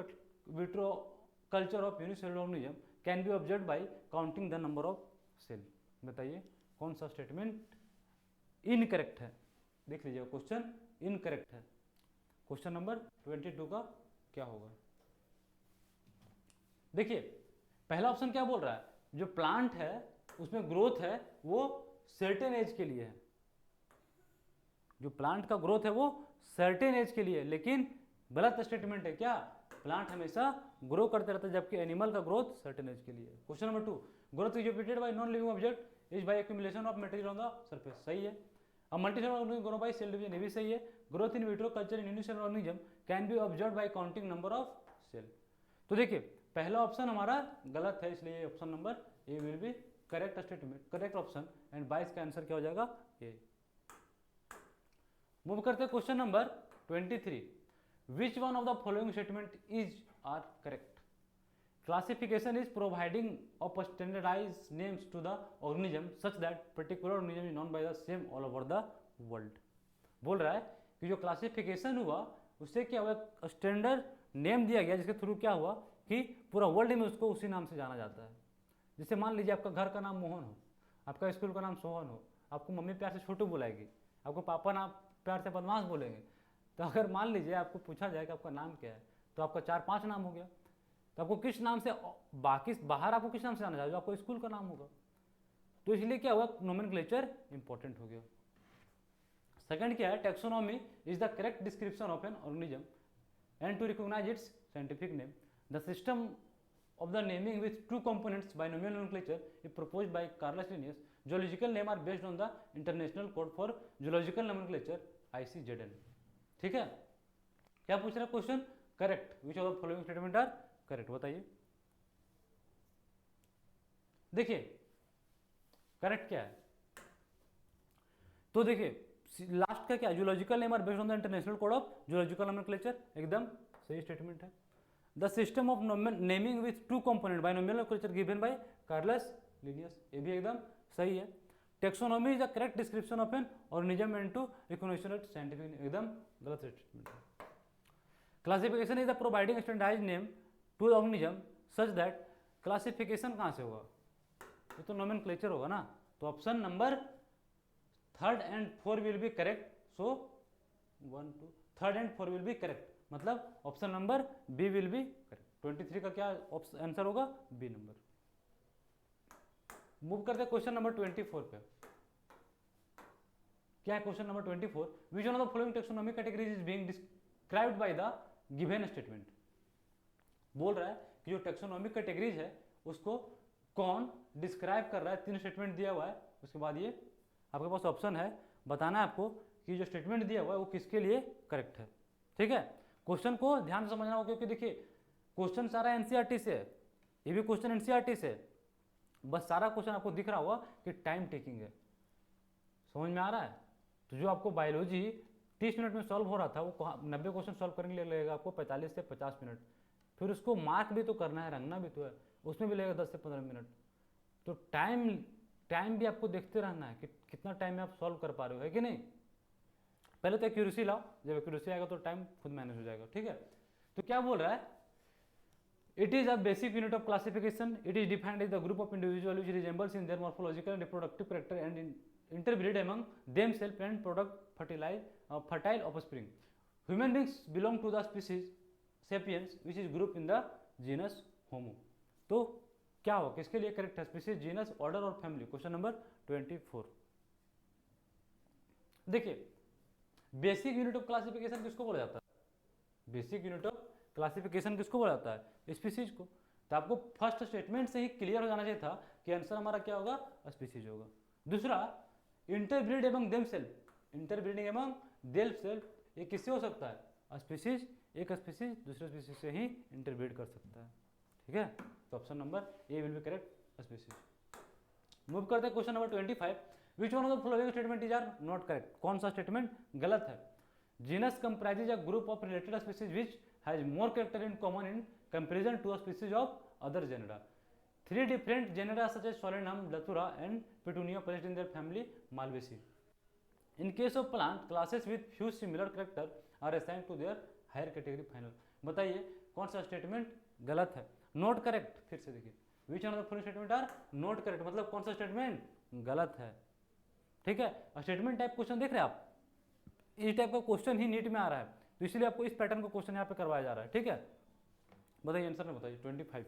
culture of unicellular organism can be observe by counting the number of cell. बताइए कौन सा statement incorrect है? देख लीजिए question incorrect है। Question number 22 का क्या होगा? देखिए पहला ऑप्शन क्या बोल रहा है? जो प्लांट है उसमें ग्रोथ है वो सर्टेन एज के लिए है। जो प्लांट का ग्रोथ है वो सर्टेन एज के लिए है, लेकिन गलत स्टेटमेंट है। क्या? प्लांट हमेशा ग्रो करते रहता है, जबकि एनिमल का ग्रोथ सर्टेन एज के लिए है। Question number 2, growth exhibited by non living object is by accumulation of material on the surface, सही है। अब multicellular organism grow by cell division, ये भी सही है। Growth in vitro culture in unicellular organism can be observed by counting number of cell. तो देखिए पहला ऑप्शन हमारा गलत है, इसलिए option number A will be correct statement, correct option, and 22 का आंसर क्या हो जाएगा? ए। मूव करते हैं question number 23। Which one of the following statement is are correct? Classification is providing of standardized names to the organism such that particular organism is known by the same all over the world। बोल रहा है कि जो classification हुआ उससे क्या हुआ? Standard name दिया गया जिसके थ्रू क्या हुआ कि पूरा वर्ल्ड में उसको उसी नाम से जाना जाता है। जैसे मान लीजिए आपका घर का नाम मोहन हो, आपका स्कूल का नाम सोहन हो, आपको मम्मी प्यार से छोटू बुलाएगी, आपको पापा नाम प्यार से बदमाश बोलेंगे। तो अगर मान लीजिए आपको पूछा जाए कि आपका नाम क्या है, तो आपका 4-5 नाम हो गया। तो आपको किस नाम से बाकी बाहर आपको किस नाम से जाना चाहिए? जो आपको स्कूल का नाम होगा। तो इसलिए क्या हुआ? नोमेनक्लेचर इंपॉर्टेंट हो गया। सेकंड क्या है? Taxonomy is the correct description of an organism and to recognize its scientific name. The system of the naming with two components binomial nomenclature is proposed by Carlos Linnaeus. Zoological name are based on the International Code for Zoological Nomenclature ICZN। ठीक है, क्या पूछ रहा है question? Correct. Which of the following statement are correct? बताइए। देखिए correct क्या है? तो देखिए लास्ट का क्या है? Zoological name are based on the International Code of Zoological Nomenclature, एकदम सही स्टेटमेंट है। The system of naming with two component binomial nomenclature given by Carolus Linnaeus, ये भी एकदम सही है। Taxonomy is the correct description of an organism and to recognition at scientific, एकदम गलत स्टेटमेंट है। Classification is the providing standardized name to the organism such that, classification कहाँ से होगा, ये तो नोमेनक्लेचर होगा ना, तो option number 3rd and 4 will be correct, so 1 2 3rd and 4 will be correct, मतलब option number B will be correct. 23 का क्या आंसर होगा, बी नंबर। मूव करते हैं क्वेश्चन नंबर 24 पे। क्या है question number 24, which one of the following taxonomic categories is being described by the given statement. बोल रहा है कि जो टेक्सोनॉमिक कैटेगरीज है उसको कौन डिस्क्राइब कर रहा है, 3 स्टेटमेंट दिया हुआ है, उसके बाद ये आपके पास ऑप्शन है, बताना है आपको कि जो स्टेटमेंट दिया हुआ है वो किसके लिए करेक्ट है। ठीक है, क्वेश्चन को ध्यान से समझना होगा क्योंकि देखिए क्वेश्चन सारा एनसीईआरटी से है, ये भी क्वेश्चन एनसीईआरटी से है, बस सारा क्वेश्चन आपको दिख रहा होगा कि टाइम टेकिंग है, समझ में आ रहा है। तो जो आपको बायोलॉजी 30 मिनट में सॉल्व हो रहा था वो 90 क्वेश्चन सॉल्व करने के लिए लगेगा आपको 45 से 50 मिनट, फिर उसको मार्क भी तो करना है, रंगना भी तो है, उसमें भी लगेगा 10 से 15 मिनट। तो टाइम भी आपको देखते रहना है कि कितना टाइम में आप सॉल्व कर पा रहे हो, है कि नहीं। पहले तो एक्यूरेसी लाओ, जब एक्यूरेसी आएगा तो टाइम खुद मैनेज हो जाएगा। ठीक है, तो क्या बोल रहा है, it is a basic unit of classification, it is defined as the group of individual which resembles in their morphological and reproductive character and interbreed among themselves and product fertile offspring. Human beings belong to the species sapiens which is grouped in the genus Homo. तो क्या हो, किसके लिए correct है, species, genus, order और family. Question number 24। देखिए basic unit of classification किसको बोला जाता है, बेसिक यूनिट ऑफ क्लासिफिकेशन किसको बोला जाता है, स्पीसीज को। तो आपको फर्स्ट स्टेटमेंट से ही क्लियर हो जाना चाहिए था कि आंसर हमारा क्या होगा, स्पीसीज होगा। दूसरा, interbreed among themselves, interbreeding among themselves, ये किससे हो सकता है, स्पीसीज, एक स्पीसीज दूसरे स्पीसीज से ही इंटरब्रीड कर सकता है। ठीक है, तो option number A will be correct, species. Move करते हैं question number 25, which one of the following statement is are not correct, कौन सा स्टेटमेंट गलत है। Genus comprises a group of related species which has more character in common in comparison to a species of other genera. 3 different genera such as Solanum, Datura and Petunia placed in their family Malvaceae. In case of plant, classes with few similar character are assigned to their higher category final. बताइए कौन सा statement गलत है, not correct. फिर से देखिए, which one of the following statement are not correct, मतलब कौन सा स्टेटमेंट गलत है। ठीक है, स्टेटमेंट टाइप क्वेश्चन देख रहे हैं आप, इस टाइप का क्वेश्चन ही नीट में आ रहा है, तो इसलिए आपको इस पैटर्न का क्वेश्चन यहाँ पे करवाया जा रहा है। ठीक है, बताइए आंसर में, बताइए 25।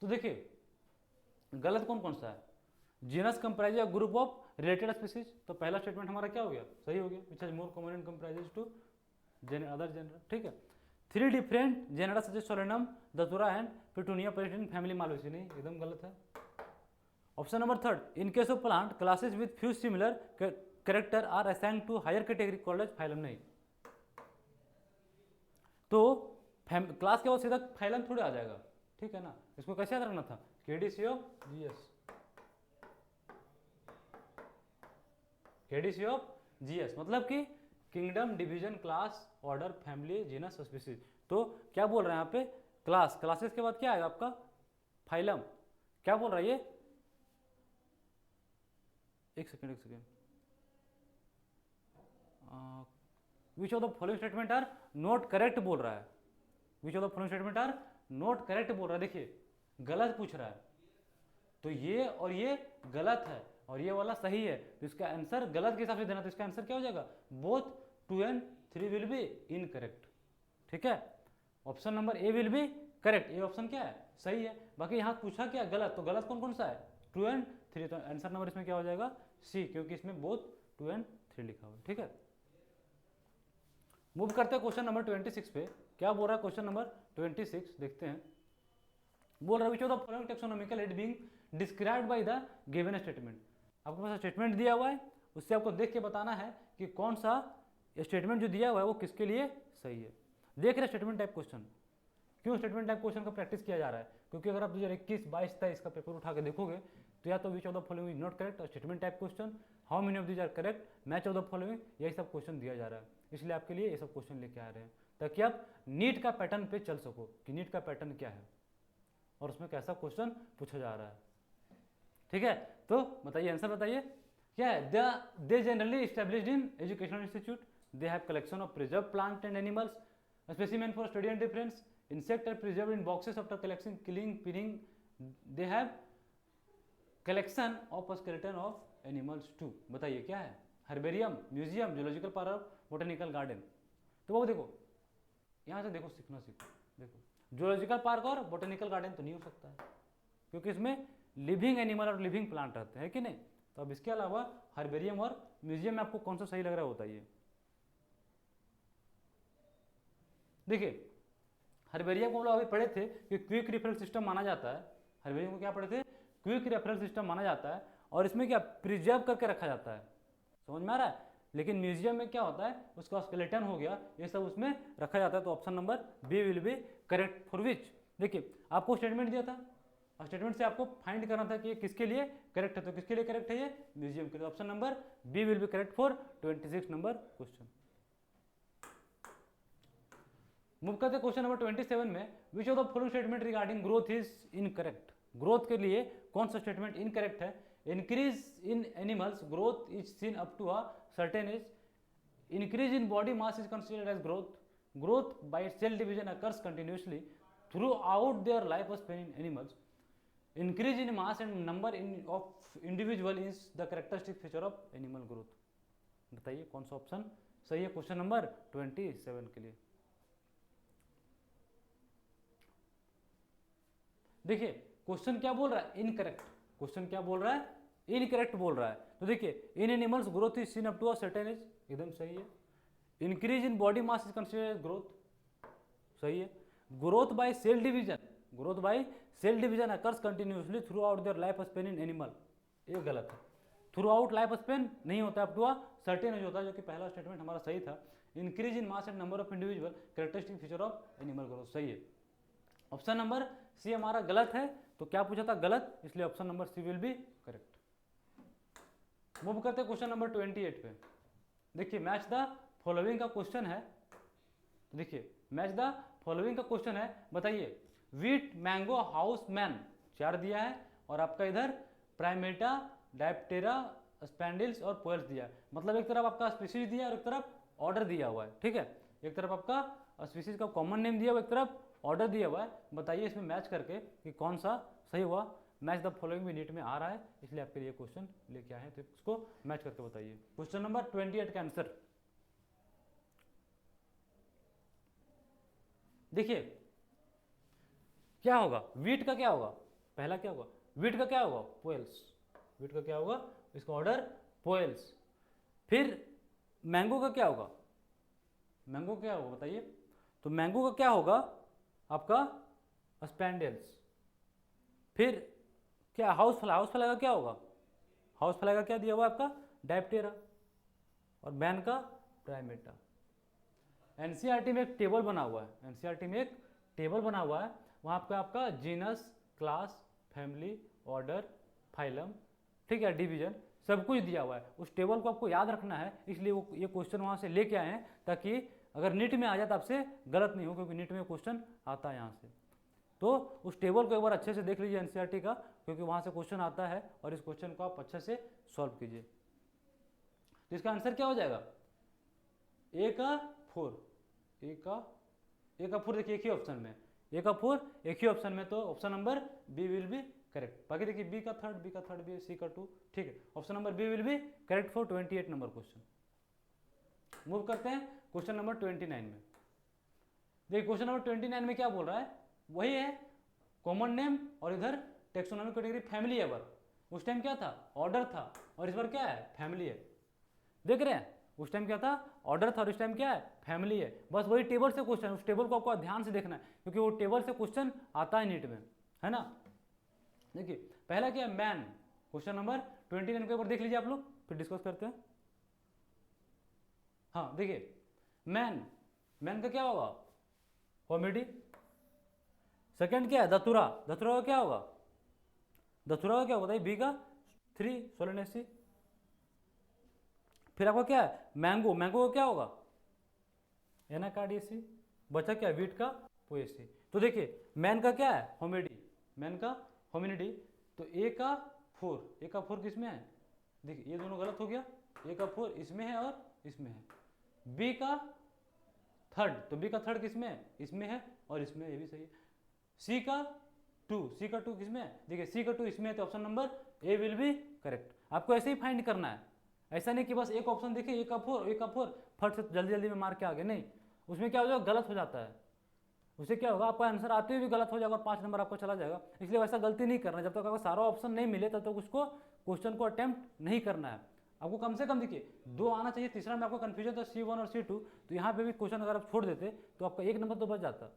तो देखिए गलत कौन कौन सा है, genus comprise a group of related species, तो पहला स्टेटमेंट हमारा क्या हो गया, सही हो गया, which has more common and comprises to other genera. ठीक है, 3 different genera such as Solanum, Datura and Petunia present in family Malvaceae, नहीं एकदम गलत है। Option number 3, in case of plant classes with few similar character are assigned to higher category called as phylum, नहीं। तो class के बाद सीधा phylum थोड़ी आ जाएगा, ठीक है ना, इसको कैसे याद रखना था, केडीसीओ जीएस, केडीसीओ जीएस मतलब कि kingdom, division, class, order, family, genus, species. तो क्या बोल रहे हैं यहाँ पे, क्लास, क्लासेस के बाद क्या आएगा आपका, फाइलम। क्या बोल रहा है ये, एक second, which of the following statement are not correct बोल रहा है, which of the following statement are not correct बोल रहा है। देखिए गलत पूछ रहा है, तो ये और ये गलत है और ये वाला सही है, तो इसका आंसर गलत के हिसाब से देना, तो इसका आंसर क्या हो जाएगा, both 2 and 3 will be incorrect. ठीक है, option number A will be correct, ये ऑप्शन क्या है, सही है। बाकी यहाँ पूछा क्या गलत, तो गलत कौन कौन सा है, 2 and 3, तो आंसर नंबर इसमें क्या हो जाएगा, सी, क्योंकि इसमें बोथ 2 and 3 लिखा हुआ है। ठीक है, मूव करते हैं क्वेश्चन नंबर 26 पे। क्या बोल रहा है क्वेश्चन नंबर 26, देखते हैं। बोल रहा है which of the following taxonomical head being described by the given statement. आपके पास स्टेटमेंट दिया हुआ है, उससे आपको देख के बताना है कि कौन सा स्टेटमेंट जो दिया हुआ है वो किसके लिए सही है। देख रहे स्टेटमेंट टाइप क्वेश्चन, क्यों स्टेटमेंट टाइप क्वेश्चन का प्रैक्टिस किया जा रहा है, क्योंकि अगर आप 2021, 22, 23 का पेपर उठा के देखोगे तो या तो which of the following is not correct और statement type question, how many of these are correct, match of the following, यही सब क्वेश्चन दिया जा रहा है, इसलिए आपके लिए ये सब क्वेश्चन लेके आ रहे हैं ताकि आप नीट का पैटर्न पे चल सको कि नीट का पैटर्न क्या है और उसमें कैसा क्वेश्चन पूछा जा रहा है। ठीक है, तो बताइए आंसर बताइए क्या है। They generally established in educational institute, they have collection of preserve plant and animals, specimen for study and difference, insect are preserve in boxes after collection killing pinning, they have collection of skeleton of animals too. बताइए क्या है, herbarium, museum, zoological park, botanical garden. तो वो देखो यहाँ से देखो, सीखना सीखो, देखो जूलॉजिकल पार्क और बोटेनिकल गार्डन तो नहीं हो सकता है क्योंकि इसमें लिविंग एनिमल और लिविंग प्लांट रहते हैं कि नहीं। तो अब इसके अलावा हर्बेरियम और म्यूजियम में आपको कौन सा सही लग रहा है बताइए। देखिए हर्बेरियम को हम लोग अभी पढ़े थे कि क्विक रेफरल सिस्टम माना जाता है, हर्बेरियम को क्या पढ़े थे, क्विक रेफरल सिस्टम माना जाता है और इसमें क्या प्रिजर्व करके रखा जाता है, समझ में आ रहा है। लेकिन म्यूजियम में क्या होता है, उसका स्केलेटन हो गया, ये सब उसमें रखा जाता है। तो option number B will be correct for which. देखिए आपको स्टेटमेंट दिया था और स्टेटमेंट से आपको फाइंड करना था कि ये किसके लिए करेक्ट है, तो किसके लिए करेक्ट है, ये म्यूजियम के लिए। Option number B will be correct for 26 number question. Move करते क्वेश्चन नंबर 27 में, which of the following statement regarding growth is incorrect. Growth के लिए कौन सा स्टेटमेंट इनकरेक्ट है। Increase in animals growth is seen up to a certain age, increase in body mass is considered as growth, growth by cell division occurs continuously throughout their life span in animals, increase in mass and number of individual is the characteristic feature of animal growth. बताइए कौन सा option सही है question number 27 के लिए। देखिए question क्या बोल रहा है, इनकरेक्ट, क्वेश्चन क्या बोल रहा है, इनकरेक्ट बोल रहा है। तो देखिए in animals growth is seen up to a certain age, एकदम सही है। Increase in body mass is considered as growth, सही है। Growth by cell division, growth by cell division occurs continuously throughout their life span in animal, ये गलत है। Throughout life span नहीं होता, up to a certain age होता है, जो कि पहला स्टेटमेंट हमारा सही था। Increase in mass and number of individual characteristic feature of animal growth, सही है। ऑप्शन नंबर सी हमारा गलत है, तो क्या पूछा था, गलत, इसलिए option number C will be correct. Move करते हैं क्वेश्चन नंबर 28 पे। देखिए मैच द फॉलोइंग का क्वेश्चन है, देखिए मैच द फॉलोइंग का क्वेश्चन है। बताइए वीट, मैंगो, हाउस मैन 4 दिया है और आपका इधर प्राइमेटा, डायप्टेरा, स्पैंडिल्स और पोएल्स दिया है। मतलब एक तरफ आपका स्पीसीज दिया है और एक तरफ ऑर्डर दिया हुआ है, ठीक है। एक तरफ आपका स्पीसीज का कॉमन नेम दिया हुआ, एक तरफ ऑर्डर दिया हुआ है। बताइए इसमें मैच करके कि कौन सा सही हुआ। मैच द फॉलोइंग भी नीट में आ रहा है, इसलिए आपके लिए क्वेश्चन लेके आए हैं, तो इसको मैच करके बताइए। क्वेश्चन नंबर 28 का आंसर देखिए क्या होगा, वीट का क्या होगा, पहला क्या होगा, वीट का क्या होगा, पोएल्स, वीट का क्या होगा, इसका ऑर्डर पोएल्स। फिर मैंगो का क्या होगा, मैंगो क्या होगा बताइए, तो मैंगो का क्या होगा आपका स्पैंडल्स। फिर क्या हाउस फ्लाई, हाउस फ्लाई का क्या होगा, हाउस फ्लाई का क्या दिया हुआ आपका डायप्टेरा और मैन का प्राइमेटा। एनसीईआरटी में एक टेबल बना हुआ है, एनसीईआरटी में एक टेबल बना हुआ है, वहाँ पे आपका genus, class, family, order, phylum, ठीक है, डिवीजन, सब कुछ दिया हुआ है। उस टेबल को आपको याद रखना है, इसलिए वो ये क्वेश्चन वहाँ से लेके आए हैं ताकि अगर नीट में आ जाए तो आपसे गलत नहीं हो, क्योंकि नीट में क्वेश्चन आता है यहाँ से। तो उस टेबल को एक बार अच्छे से देख लीजिए एनसीईआरटी का, क्योंकि वहाँ से क्वेश्चन आता है और इस क्वेश्चन को आप अच्छे से सॉल्व कीजिए। तो इसका आंसर क्या हो जाएगा, ए का 4, ए का 4, देखिए एक ही ऑप्शन में, ए का 4 एक ही ऑप्शन में, तो option number B will be correct. बाकी देखिए बी का थर्ड, बी का थर्ड भी, सी का 2, ठीक है। Option number B will be correct for 28 number question. Move करते हैं क्वेश्चन नंबर 29 में। देखिए क्वेश्चन नंबर 29 में क्या बोल रहा है, वही है कॉमन नेम और इधर टेक्सोनॉमिक कैटेगरी फैमिली है। उस टाइम क्या था, ऑर्डर था, और इस बार क्या है, फैमिली है। देख रहे हैं उस टाइम क्या था, ऑर्डर था, और इस टाइम क्या है, फैमिली है। बस वही टेबल से क्वेश्चन, उस टेबल को आपको ध्यान से देखना है, क्योंकि वो टेबल से क्वेश्चन आता है नीट में, है ना। देखिए पहला क्या है, मैन, क्वेश्चन नंबर 29 के ऊपर देख लीजिए आप लोग, फिर डिस्कस करते हैं। हाँ देखिए मैन, मैन का क्या होगा, कॉमेडी। सेकंड क्या है, दतुरा, दतुरा का क्या होगा, दतुरा का क्या होगा बताइए, बी का 3 सोलेनेसी। फिर आपका क्या है मैंगो, मैंगो का क्या होगा एनाकार्डियेसी, बचा क्या वीट का पोएसी। तो देखिए मैन का क्या है होमिनिडी, मैन का होमिनिडी, तो ए का 4 किसमें है, देखिए ये दोनों गलत हो गया, ए का 4 इसमें है और इसमें है। बी का थर्ड, तो बी का थर्ड किसमें है, इसमें है और इसमें, ये भी सही है। सी का 2 किसमें है, देखिए सी का 2 इसमें है, तो option number A will be correct. आपको ऐसे ही फाइंड करना है, ऐसा नहीं कि बस एक ऑप्शन देखे ए का 4 फट से जल्दी जल्दी में मार के आगे, नहीं, उसमें क्या हो जाएगा गलत हो जाता है, उससे क्या होगा आपका आंसर आते हुए भी गलत हो जाएगा और 5 नंबर आपको चला जाएगा। इसलिए वैसा गलती नहीं करना, जब तक आपको सारा ऑप्शन नहीं मिले तब तक उसको क्वेश्चन को अटेम्प्ट नहीं करना है। आपको कम से कम देखिए 2 आना चाहिए, तीसरा में आपको कंफ्यूजन था C1 और C2, तो यहाँ पे भी क्वेश्चन अगर आप छोड़ देते तो आपका 1 नंबर तो बच जाता।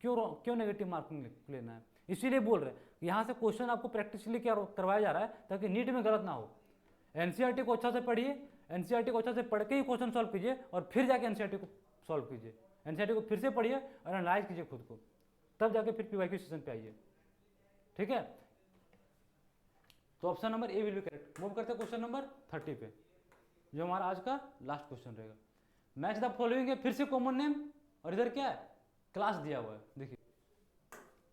क्यों नेगेटिव मार्किंग लेना है, इसीलिए बोल रहे हैं यहाँ से क्वेश्चन आपको प्रैक्टिसली क्या करवाया जा रहा है ताकि नीट में गलत ना हो। एनसीईआरटी को अच्छा से पढ़िए, एनसीईआरटी को अच्छा से पढ़ के ही क्वेश्चन सॉल्व कीजिए और फिर जाके एनसीईआरटी को सॉल्व कीजिए, एनसीईआरटी को फिर से पढ़िए और एनालाइज कीजिए खुद को, तब जाके फिर पीवाईक्यू सेशन पे आइए, ठीक है। तो option number A will be correct. Move करते हैं क्वेश्चन नंबर 30 पे, जो हमारा आज का लास्ट क्वेश्चन रहेगा। मैच द फॉलोइंग है, फिर से कॉमन नेम और इधर क्या है क्लास दिया हुआ है, देखिए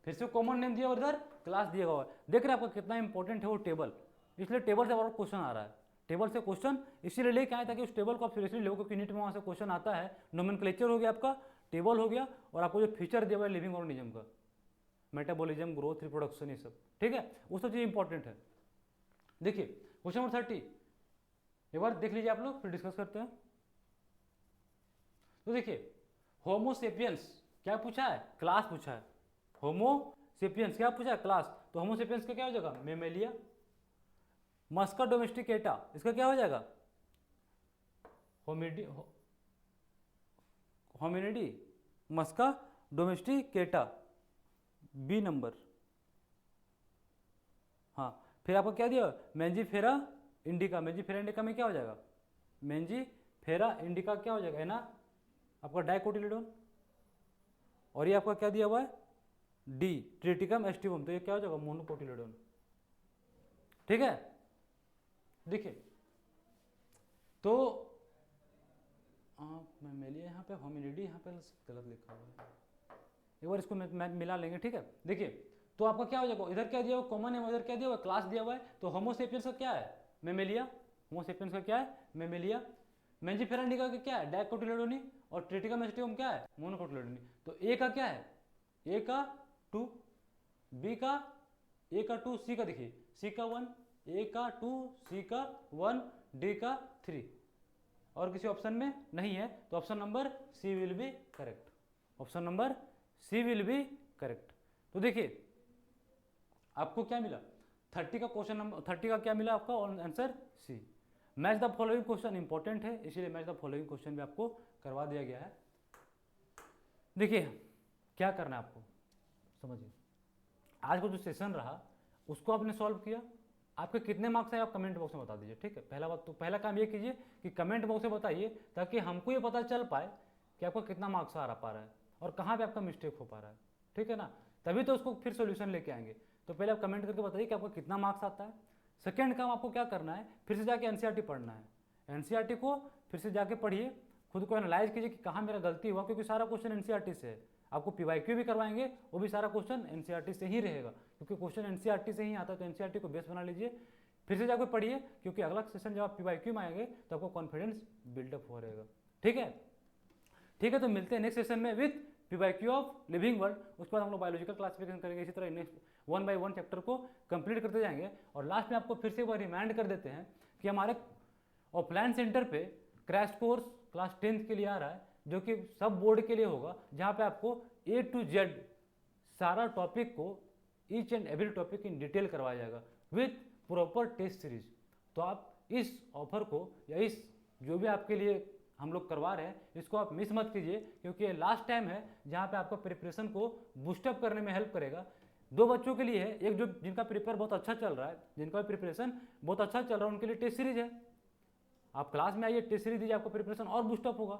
फिर से कॉमन नेम दिया और इधर क्लास दिया हुआ है। देख रहे हैं आपका कितना इंपॉर्टेंट है वो टेबल, इसलिए टेबल से और क्वेश्चन आ रहा है, टेबल से क्वेश्चन इसीलिए लेके आए ताकि उस टेबल को आप सीरियसली लो, क्योंकि नीट में वहाँ से क्वेश्चन आता है। नोमेनक्लेचर हो गया आपका, टेबल हो गया, और आपको जो फीचर दिया हुआ है लिविंग ऑर्गेनिज्म का, मेटाबॉलिज्म, ग्रोथ, रिप्रोडक्शन, ये सब, ठीक है, वो सब चीज़ इंपॉर्टेंट है। देखिए क्वेश्चन नंबर 30 एक बार देख लीजिए आप लोग, फिर डिस्कस करते हैं। तो देखिए होमोसेपियंस क्या पूछा है, क्लास पूछा है। होमोसेपियंस क्या पूछा है, क्लास, तो होमोसेपियंस का क्या हो जाएगा मेमेलिया। मस्का डोमेस्टिकेटा इसका क्या हो जाएगा होमिनिडी, मस्का डोमेस्टिकेटा, बी नंबर। हाँ फिर आपको क्या दिया मेंजीफेरा इंडिका, मेंजीफेरा इंडिका में क्या हो जाएगा मेंजीफेरा इंडिका क्या हो जाएगा है ना आपका डाइकोटिलेडोन, और ये आपका क्या दिया हुआ है डी ट्रिटिकम एस्टिवम, तो ये क्या हो जाएगा मोनोकोटिलेडोन, ठीक है। देखिए तो मेमेलिया यहाँ पे, होमिनिडी यहाँ पे गलत लिखा हुआ है, एक बार इसको मिला लेंगे, ठीक है। देखिए तो आपका क्या हो जाएगा, इधर क्या दिया हुआ कॉमन है, इधर क्या दिया हुआ क्लास दिया हुआ है, तो होमोसेपियंस का क्या है मेमेलिया, होमोसेपियंस का क्या है मेमेलिया। मेंजीफेरा इंडिका का क्या है डाइकोटिलेडोनी, और ट्रिटिकम एस्टिवम क्या है मोनोकोटिलेडोनी। तो ए का क्या है ए का 2, बी का ए का 2, सी का देखिए सी का 1, ए का 2, सी का 1, डी का 3, और किसी ऑप्शन में नहीं है, तो option number C will be correct, option number C will be correct. तो देखिए आपको क्या मिला 30 का क्वेश्चन नंबर 30 का क्या मिला आपका answer C. Match the following question important है, इसीलिए मैच द फॉलोइंग क्वेश्चन भी आपको करवा दिया गया है। देखिए क्या करना है आपको समझिए, आज का जो सेशन रहा उसको आपने सॉल्व किया, आपके कितने मार्क्स आए आप कमेंट बॉक्स में बता दीजिए, ठीक है। पहला बात तो पहला काम ये कीजिए कि कमेंट बॉक्स में बताइए, ताकि हमको ये पता चल पाए कि आपका कितना मार्क्स आ पा रहा है और कहाँ पे आपका मिस्टेक हो पा रहा है, ठीक है ना, तभी तो उसको फिर सोल्यूशन लेके आएंगे। तो पहले आप कमेंट करके बताइए कि आपको कितना मार्क्स आता है। सेकेंड काम आपको क्या करना है, फिर से जाके एनसीईआरटी पढ़ना है, एनसीईआरटी को फिर से जाके पढ़िए, खुद को एनालाइज कीजिए कि कहाँ मेरा गलती हुआ, क्योंकि सारा क्वेश्चन एनसीईआरटी से है। आपको पीवाईक्यू भी करवाएंगे, वो भी सारा क्वेश्चन एनसीईआरटी से ही रहेगा, क्योंकि क्वेश्चन एनसीईआरटी से ही आता है, तो एनसीईआरटी को बेस बना लीजिए, फिर से जाकर पढ़िए, क्योंकि अगला सेशन जब आप पीवाईक्यू में आएंगे तो आपको कॉन्फिडेंस बिल्डअप हो रहेगा, ठीक है। ठीक है, तो मिलते हैं नेक्स्ट सेशन में with PYQ of living world. उसके बाद हम लोग बायोलॉजिकल क्लासिफिकेशन करेंगे, इसी तरह नेक्स्ट 1 बाय 1 चैप्टर को कंप्लीट करते जाएंगे। और लास्ट में आपको फिर से एक बार रिमाइंड कर देते हैं कि हमारे ऑफलाइन सेंटर पे क्रैश कोर्स क्लास 10th के लिए आ रहा है, जो कि सब बोर्ड के लिए होगा, जहाँ पे आपको A to Z सारा टॉपिक को each and every topic in detail करवाया जाएगा विथ प्रॉपर टेस्ट सीरीज। तो आप इस ऑफर को या इस जो भी आपके लिए हम लोग करवा रहे हैं इसको आप मिस मत कीजिए, क्योंकि ये लास्ट टाइम है जहाँ पे आपको प्रिपरेशन को बूस्टअप करने में हेल्प करेगा। 2 बच्चों के लिए है, एक जो जिनका प्रिपेयर बहुत अच्छा चल रहा है, जिनका प्रिपरेशन बहुत अच्छा चल रहा है, उनके लिए टेस्ट सीरीज है। आप क्लास में आइए, टेस्ट सीरीज दीजिए, आपका प्रिपरेशन और बूस्टअप होगा।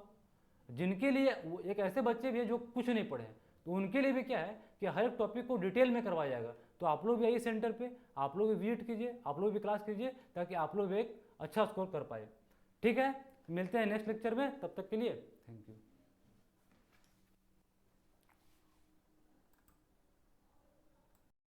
जिनके लिए एक ऐसे बच्चे भी हैं जो कुछ नहीं पढ़े हैं, तो उनके लिए भी क्या है कि हर एक टॉपिक को डिटेल में करवाया जाएगा। तो आप लोग भी आइए सेंटर पे, आप लोग भी विजिट कीजिए, आप लोग भी क्लास कीजिए, ताकि आप लोग भी एक अच्छा स्कोर कर पाए, ठीक है। मिलते हैं नेक्स्ट लेक्चर में, तब तक के लिए थैंक यू।